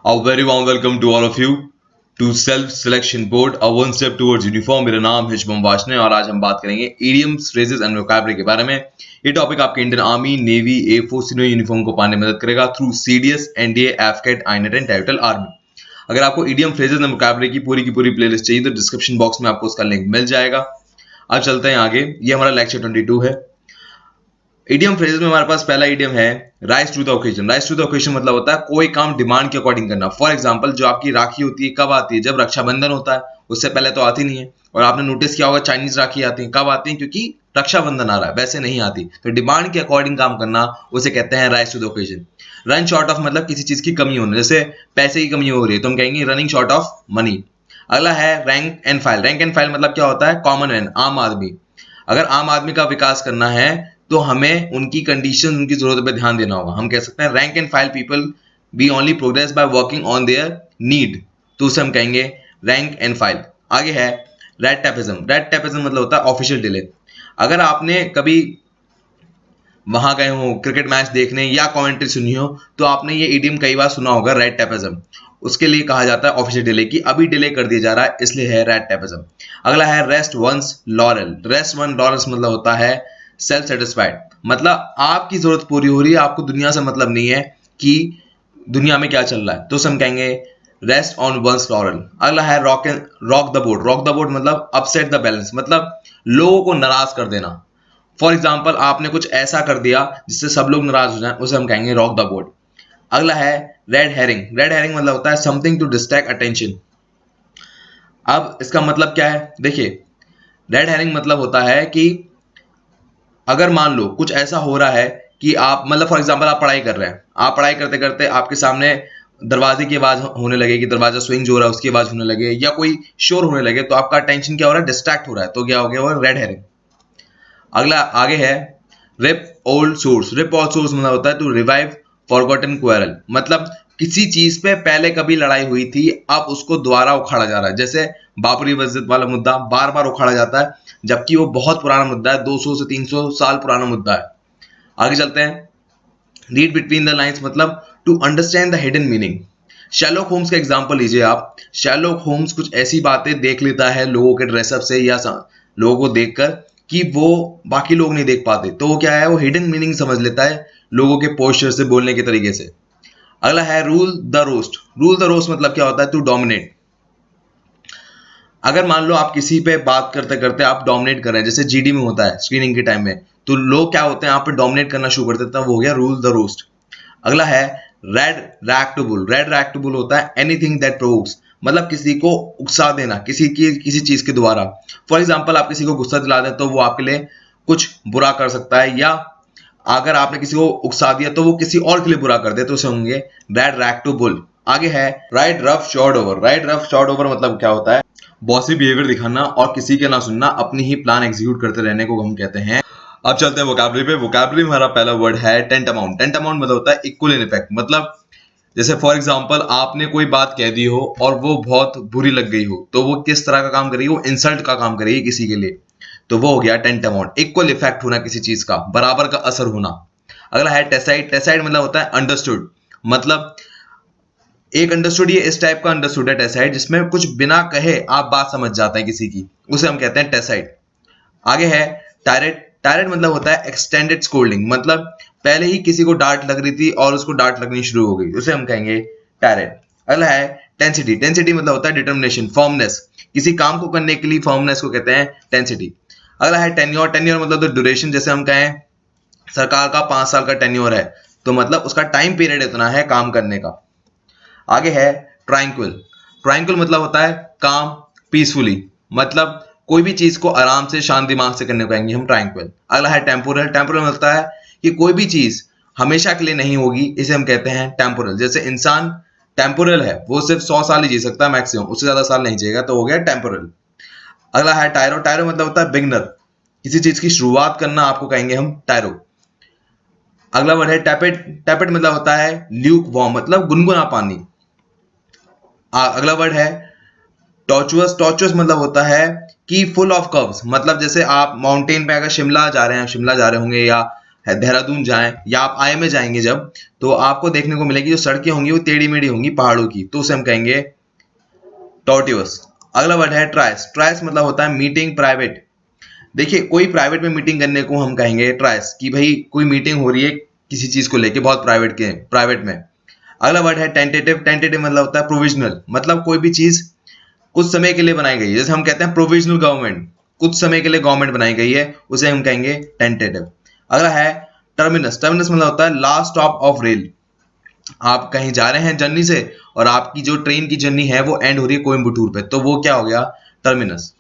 A very warm welcome to all of you to Self Selection Board, a one step towards uniform। मेरा नाम है शुभम वाशने और आज हम बात करेंगे idioms, phrases and vocabulary के बारे में। ये टॉपिक आपके इंडियन आर्मी, नेवी, एयरफोर्स तीनों यूनिफॉर्म को पाने में मदद करेगा through CDS, NDA, AFCAT, INET and title army. अगर आपको इडियम, फ्रेजेस एंड वोकैबुलरी की पूरी प्लेलिस्ट चाहिए तो डिस्क्रिप्शन बॉक्स में आपको उसका लिंक मिल जाएगा। अब चलते हैं आगे। ये हमारा लेक्चर 22 है। इडियम फ्रेजेस में हमारे पास पहला इडियम है rise to the occasion. Rise to the occasion मतलब होता है कोई काम डिमांड के अकॉर्डिंग करना। फॉर एग्जांपल, जो आपकी राखी होती है कब आती है? जब रक्षाबंधन होता है, उससे पहले तो आती नहीं है। और आपने नोटिस किया होगा चाइनीज राखी आती है कब आती है? क्योंकि रक्षाबंधन आ रहा है, वैसे नहीं आती। तो डिमांड के अकॉर्डिंग काम करना उसे कहते हैं rise to the occasion. Run short of मतलब किसी चीज की कमी होना, जैसे पैसे की कमी हो रही है तो हम कहेंगे रनिंग शॉर्ट ऑफ मनी। अगला है rank and file. Rank and file मतलब क्या होता है? कॉमन मैन, आम आदमी। अगर आम आदमी का विकास करना है तो हमें उनकी कंडीशन, उनकी जरूरत पे ध्यान देना होगा। हम कह सकते हैं rank and file people be only progress by working on their need, तो उसे हम कहेंगे रैंक एंड फाइल। आगे है रेड टेपिज्म। रेड टेपिज्म मतलब होता है ऑफिशियल डिले। अगर आपने कभी वहां गए हो क्रिकेट मैच देखने या कमेंट्री सुनी हो तो आपने ये इडियम कई बार सुना होगा, रेड टेपिज्म। उसके लिए कहा जाता है ऑफिशियल डिले की अभी डिले कर दिया जा रहा है, इसलिए है रेड टेपिज्म। अगला है rest one's laurel. Rest on laurels मतलब होता है सेल्फ सेटिस्फाइड, मतलब आपकी जरूरत पूरी हो रही है, आपको दुनिया से मतलब नहीं है कि दुनिया में क्या चल रहा है, तो हम कहेंगे रेस्ट ऑन वंस लॉरल। अगला है rock the boat. Rock the boat मतलब अपसेट द बैलेंस, मतलब लोगों को नाराज कर देना। फॉर एग्जाम्पल, आपने कुछ ऐसा कर दिया जिससे सब लोग नाराज हो जाए, उसे हम कहेंगे रॉक द बोट। अगला है रेड हेरिंग। रेड हेरिंग मतलब होता है समथिंग टू डिस्ट्रैक्ट अटेंशन। अब इसका मतलब क्या है? देखिए, रेड हेरिंग मतलब होता है कि अगर मान लो कुछ ऐसा हो रहा है कि आप, मतलब फॉर एग्जाम्पल आप पढ़ाई कर रहे हैं, आप पढ़ाई करते करते आपके सामने दरवाजे की आवाज होने लगे कि दरवाजा स्विंग जो हो रहा है उसकी आवाज होने लगे या कोई शोर होने लगे, तो आपका अटेंशन क्या हो रहा है? डिस्ट्रैक्ट हो रहा है, तो क्या हो गया? वो रेड हेरिंग। अगला आगे है rip old sores. Rip old sores मतलब होता है टू रिवाइव फॉरगॉटन क्वेरल, मतलब किसी चीज पे पहले कभी लड़ाई हुई थी, अब उसको दोबारा उखाड़ा जा रहा है। जैसे बाबरी मस्जिद वाला मुद्दा बार बार उखाड़ा जाता है, जबकि वो बहुत पुराना मुद्दा है, 200 से 300 साल पुराना मुद्दा है। आगे चलते हैं। रीड बिटवीन द लाइन्स मतलब to understand the hidden meaning. Sherlock Holmes का एग्जांपल लीजिए आप। शैर्लॉक होम्स कुछ ऐसी बातें देख लेता है लोगों के ड्रेसअप से या लोगों को देखकर कि वो बाकी लोग नहीं देख पाते, तो वो क्या है? वो हिडन मीनिंग समझ लेता है लोगों के पोस्चर से, बोलने के तरीके से। अगला है rule the roost. Rule the roost मतलब क्या होता है? To dominate. अगर मान लो आप किसी पे बात करते करते आप डोमिनेट कर रहे हैं, जैसे जीडी में होता है स्क्रीनिंग के टाइम में, तो लोग क्या होते हैं आप पे डोमिनेट करना शुरू कर देते हैं, वो हो गया रूल द रोस्ट। अगला है red rag to bull. Red rag to bull होता है एनीथिंग दैट प्रोवोक्स, मतलब किसी को उकसा देना किसी चीज के द्वारा। फॉर एग्जाम्पल, आप किसी को गुस्सा दिला दें तो वो आपके लिए कुछ बुरा कर सकता है, या अगर आपने किसी को उकसा दिया तो वो किसी और के लिए बुरा कर दे, तो उसे होंगे रेड रैग टू बुल। आगे है ride roughshod over. Ride roughshod over मतलब क्या होता है? बॉसी बिहेवियर दिखाना और किसी के ना सुनना, अपनी ही प्लान एग्जीक्यूट करते रहने को हम कहते हैं। अब चलते हैं वोकैबुलरी पे। वोकैबुलरी में हमारा पहला वर्ड है टेंटामाउंट। टेंटामाउंट मतलब होता है इक्वल इन इफेक्ट, मतलब जैसे फॉर एग्जांपल आपने कोई बात कह दी हो और वो बहुत बुरी लग गई हो, तो वो किस तरह का काम करेगी? वो इंसल्ट का काम करेगी किसी के लिए, तो वो हो गया टेंटामाउंट। इक्वल इफेक्ट होना किसी चीज का, बराबर का असर होना। अगला है टेसाइड। टेसाइड मतलब होता है अंडरस्टूड, मतलब एक अंडरस्टूड, ये इस टाइप का अंडरस्टूड है टेसाइड जिसमें कुछ बिना कहे आप बात समझ जाते हैं किसी की, उसे हम कहते हैं टेसाइड। आगे है टायरेट। टायरेट मतलब होता है एक्सटेंडेड स्कोल्डिंग, मतलब पहले ही किसी को डांट लग रही थी और उसको डांट लगनी शुरू हो गई, उसे हम कहेंगे टायरेट। अगला है टेंसिटी। टेंसिटी मतलब होता है डिटर्मिनेशन, फर्मनेस, किसी काम को करने के लिए फर्मनेस को कहते हैं टेंसिटी। अगला है टेन्योर। टेन्योर मतलब तो ड्यूरेशन, जैसे हम कहें सरकार का 5 साल का टेन्योर है, तो मतलब उसका टाइम पीरियड इतना है काम करने का। आगे है ट्रांक्विल। ट्रांक्विल मतलब होता है काम, पीसफुली, मतलब कोई भी चीज को आराम से शांत दिमाग से करने को कहेंगे हम ट्रांक्विल। अगला है टेम्पोरल। टेम्पोरल मतलब है कि कोई भी चीज हमेशा के लिए नहीं होगी, इसे हम कहते हैं टेम्पोरल। जैसे इंसान टेम्पोरल है, वो सिर्फ 100 साल ही जी सकता है मैक्सिमम, उससे ज्यादा साल नहीं जिएगा, तो हो गया टेम्पोरल। अगला है टायरो। टायरो मतलब होता है बिगनर, किसी चीज की शुरुआत करना आपको कहेंगे हम टायरो। अगला वर्ड है टैपेट। टैपेट मतलब होता है ल्यूक वार्म, मतलब गुनगुना पानी। अगला वर्ड है टॉर्चुअस। टॉर्चुअस मतलब होता है कि फुल ऑफ कर्व्स, मतलब जैसे आप माउंटेन पे अगर शिमला जा रहे हैं, शिमला जा रहे होंगे या देहरादून जाएं या आप आई में जाएंगे जब, तो आपको देखने को मिलेगी जो सड़कें होंगी वो टेढ़ी मेढ़ी होंगी पहाड़ों की, तो उसे हम कहेंगे टॉर्टिवस। अगला वर्ड है ट्रायस। ट्रायस मतलब होता है मीटिंग प्राइवेट। देखिए कोई प्राइवेट में मीटिंग करने को हम कहेंगे ट्रायस, कि भाई कोई मीटिंग हो रही है किसी चीज को लेके बहुत प्राइवेट में। अगला वर्ड है टेंटेटिव। टेंटेटिव मतलब होता है प्रोविजनल, मतलब कोई भी चीज कुछ समय के लिए बनाई गई है, जैसे हम कहते हैं प्रोविजनल गवर्नमेंट, कुछ समय के लिए गवर्नमेंट बनाई गई है, उसे हम कहेंगे टेंटेटिव। अगला है टर्मिनस। टर्मिनस मतलब होता है लास्ट स्टॉप ऑफ रेल। आप कहीं जा रहे हैं जर्नी से और आपकी जो ट्रेन की जर्नी है वो एंड हो रही है कोयम्बटूर पे, तो वो क्या हो गया, टर्मिनस।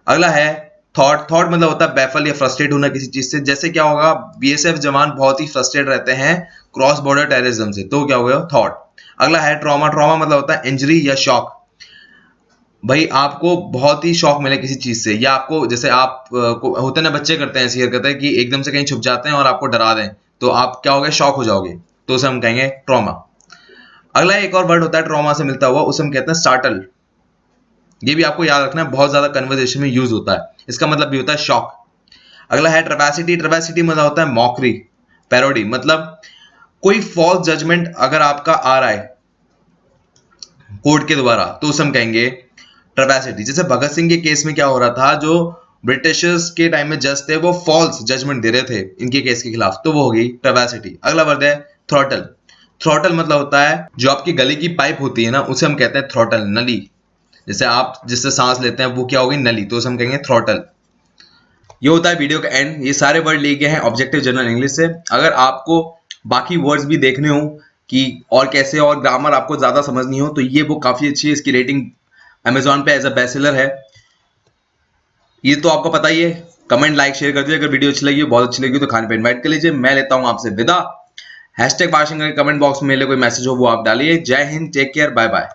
अगला है थॉट। थॉट मतलब होता है बैफल या फ्रस्ट्रेट होना किसी चीज से, जैसे क्या होगा बीएसएफ जवान बहुत ही फ्रस्ट्रेट रहते हैं क्रॉस बॉर्डर टेररिज्म से, तो क्या हो गया, थॉट। अगला है ट्रॉमा। ट्रॉमा मतलब होता है इंजरी या शॉक। भाई आपको बहुत ही शौक मिले किसी चीज से, या आपको जैसे आप होते ना बच्चे करते हैं ऐसी हरकतें कि एकदम से कहीं छुप जाते हैं और आपको डरा दें, तो आप क्या हो गए, शॉक हो जाओगे, तो उसे हम कहेंगे ट्रॉमा। अगला एक और वर्ड होता है ट्रॉमा से मिलता हुआ, उसे हम कहते हैं स्टार्टल। ये भी आपको याद रखना है, बहुत ज्यादा कन्वर्सेशन में यूज होता है, इसका मतलब भी होता है शॉक। अगला है ट्रेपेसिटी। ट्रेपेसिटी मतलब होता है मॉकरी, पैरोडी, मतलब कोई फॉल्स जजमेंट अगर आपका आ रहा है कोर्ट के द्वारा, तो उसे हम कहेंगे ट्रेपेसिटी। जैसे भगत सिंह के केस में क्या हो रहा था, जो ब्रिटिशर्स के टाइम में जज थे वो फॉल्स जजमेंट दे रहे थे इनके केस के खिलाफ, तो वो हो गई ट्रेपेसिटी। अगला वर्ड है थ्रॉटल। थ्रॉटल मतलब होता है जो आपकी गले की पाइप होती है ना, उसे हम कहते हैं थ्रॉटल, नली। जैसे आप जिससे सांस लेते हैं वो क्या होगी, नली, तो उसे हम कहेंगे थ्रॉटल। ये होता है वीडियो का एंड। ये सारे वर्ड लिए गए हैं ऑब्जेक्टिव जनरल इंग्लिश से। अगर आपको बाकी वर्ड्स भी देखने हो कि और कैसे और ग्रामर आपको ज्यादा समझनी हो, तो ये बुक काफी अच्छी है, इसकी रेटिंग अमेजोन पे एज अ बेस्ट सेलर है। ये तो आपको पता ही है। कमेंट लाइक शेयर कर दीजिए, अगर वीडियो अच्छी लगी हो, बहुत अच्छी लगी हो तो खाने पे इन्वाइट कर लीजिए। मैं लेता हूं आपसे विदा। हैशटैग भाषण करके कमेंट बॉक्स में मेरे कोई मैसेज हो वो आप डालिए। जय हिंद, टेक केयर, बाय बाय।